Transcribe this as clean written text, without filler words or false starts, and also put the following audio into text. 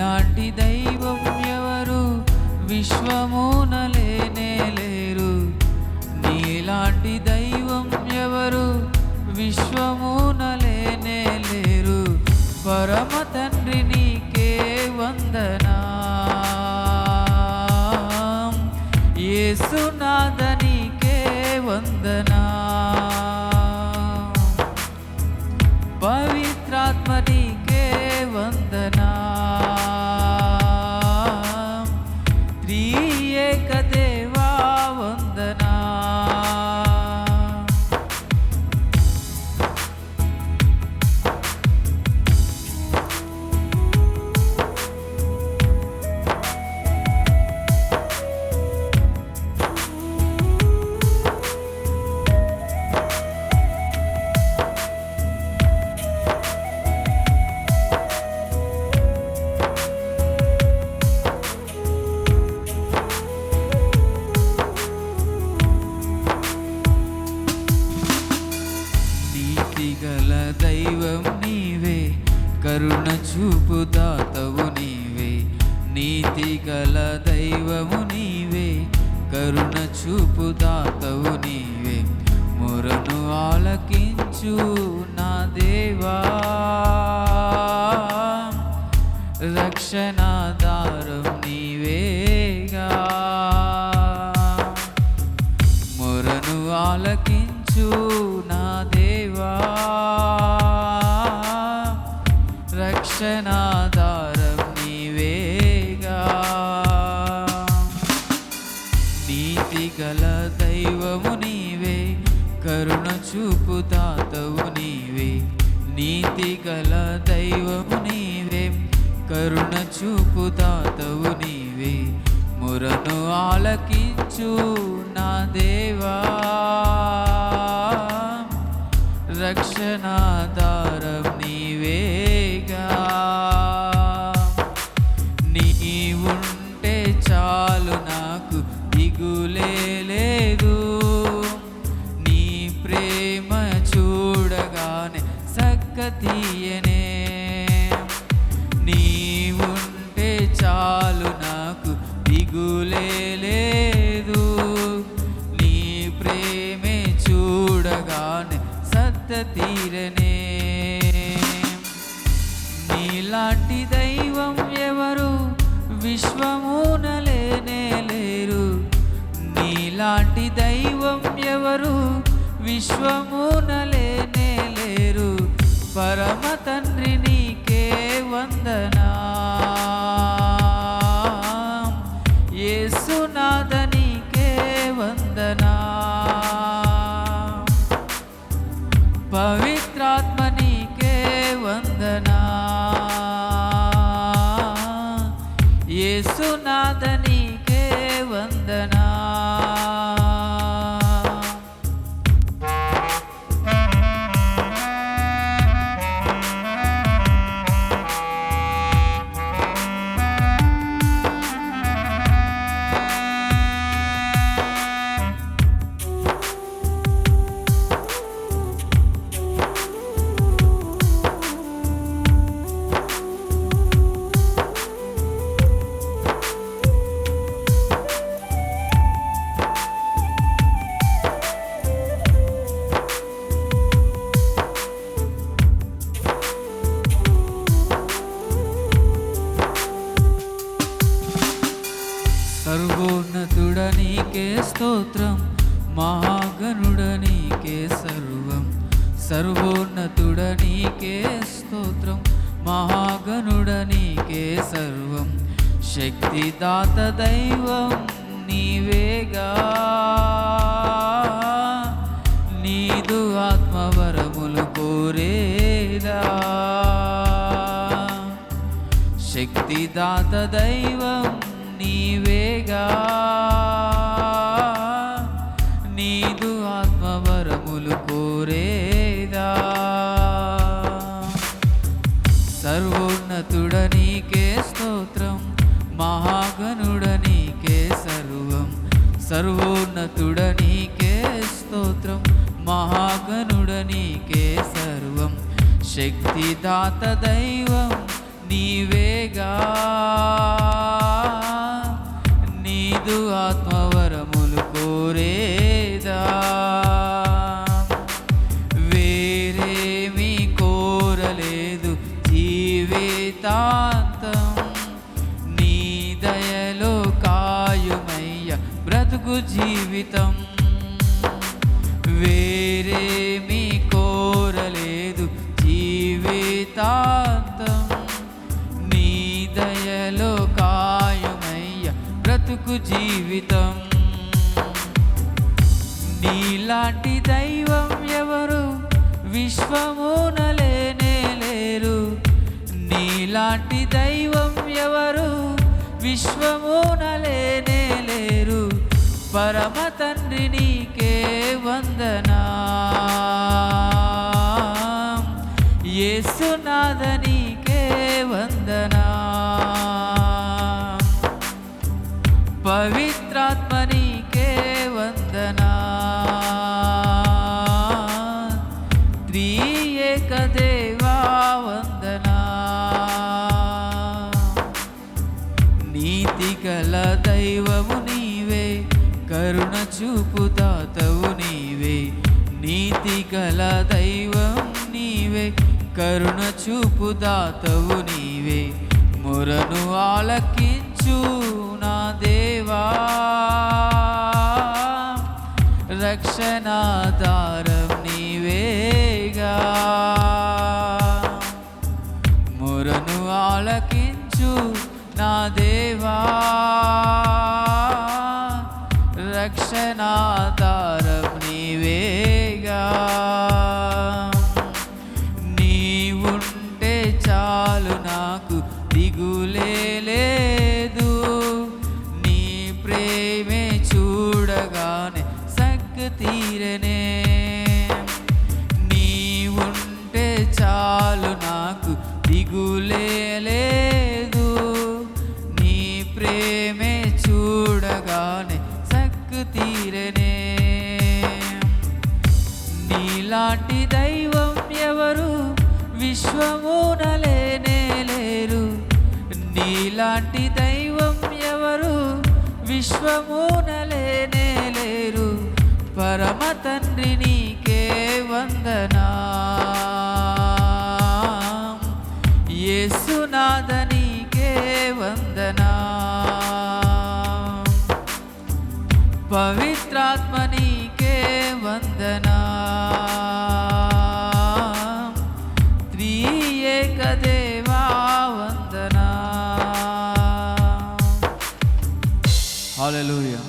నీలాంటి దైవం ఎవరు విశ్వమున లేనే లేరు. నీలాంటి దైవం ఎవరు విశ్వమున లేనే లేరు. పరమ తండ్రి నీకే వందనం, యేసునాథ నీకే వందనం, పవిత్రాత్మ నీకే వందనం, త్రియేక దేవా వందనం. నీతిగల దైవం నీవే, కరుణ చూపు దాతవు నీవే. నీతిగల దైవము నీవే, కరుణ చూపు దాతవు నీవే. మొరను ఆలకించు నా దేవా, రక్షణాధారం నీవేగా. మొరను ఆలకించు నా దేవా, రక్షణాధారం నీవేగా. నీతిగల దైవము నీవే, కరుణ చూపు దాతవు నీవే. నీతిగల దైవము నీవే, కరుణ చూపు దాతవు నీవే. మొరను ఆలకించు నా దేవా, రక్షణాధారం నీవేగా. నీవుంటే చాలు నాకు దిగులే లేదు. నీ ప్రేమ చూడగానే సక్కతీయనే. నీవుంటే చాలు నాకు దిగులే లేదు. నీ ప్రేమే చూడగానే తీరనే. నీలాంటి దైవం ఎవరు విశ్వమున లేనే లేరు. నీలాంటి దైవం ఎవరు విశ్వమున లేనే లేరు. పరమ తండ్రి నీకే వందనం, యేసునాథ నీకే వందనం, పవిత్రాత్మ నీకే వందనం, యేసునాథ నీకే వందనం. సర్వోన్నతుడ నీకే స్తోత్రం, మహాగణుడ నీకే సర్వం. సర్వోన్నతుడ నీకే స్తోత్రం, మహాగణుడ నీకే సర్వం. శక్తిదాత దైవం నీవేగా, నీదు ఆత్మవరములు కోరేదా. శక్తిదాత దైవం నీవేగా, నీదు ఆత్మవరములు కోరేదా. సర్వోన్నతుడ నీకే స్తోత్రం, మహాగణుడ నీకే సర్వం. సర్వోన్నతుడ నీకే స్తోత్రం, మహాగణుడ నీకే సర్వం. శక్తిదాత దైవం నీవేగా, నీదు ఆత్మవరములు కోరేదా, వేరేమీ కోరలేదు జీవితాంతం, నీ దయలో కాయుమయ్య బ్రతుకు జీవితం. వేరేమీ కోరలేదు జీవితాంతం, నీ దయలో కాయుమయ్య బ్రతుకు జీవితం. నీలాంటి దైవం ఎవరు విశ్వమున లేనే లేరు, నీలాంటి దైవం ఎవరు విశ్వమున లేనే లేరు. పరమ తండ్రి నీకే వందనం, యేసునాథ నీకే వందనం, పవిత్రాత్మ నీకే వందనం, త్రియేక దేవా వందనం. నీతి గల దైవము నీవే, కరుణ చూపు దాతవు నీవే. నీతి గల దైవం నీవే, కరుణ చూపు దాతవు నీవే. మొరను ఆలకించు నా దేవా, రక్షణాధారం నీవేగా. మొరను ఆలకించు నా దేవా, రక్షణాధారం నీవేగా. నీవుంటే చాలు నాకు దిగులే లేదు, నీ ప్రేమే చూడగానే సగ్గు తీరనే. నీవుంటే చాలు నాకు దిగులే లేదు, నీ ప్రేమే చూడగానే తీరనే. నీలాంటి దైవం ఎవరు విశ్వమున లేనే లేరు, నీలాంటి దైవం ఎవరు విశ్వమున లేనే లేరు. పరమ తండ్రి నీకే వందనం, యేసునాథ నీకే వందనం, పవిత్రాత్మ నీకే వందనం, త్రియేక దేవా వందనం. హల్లెలూయా.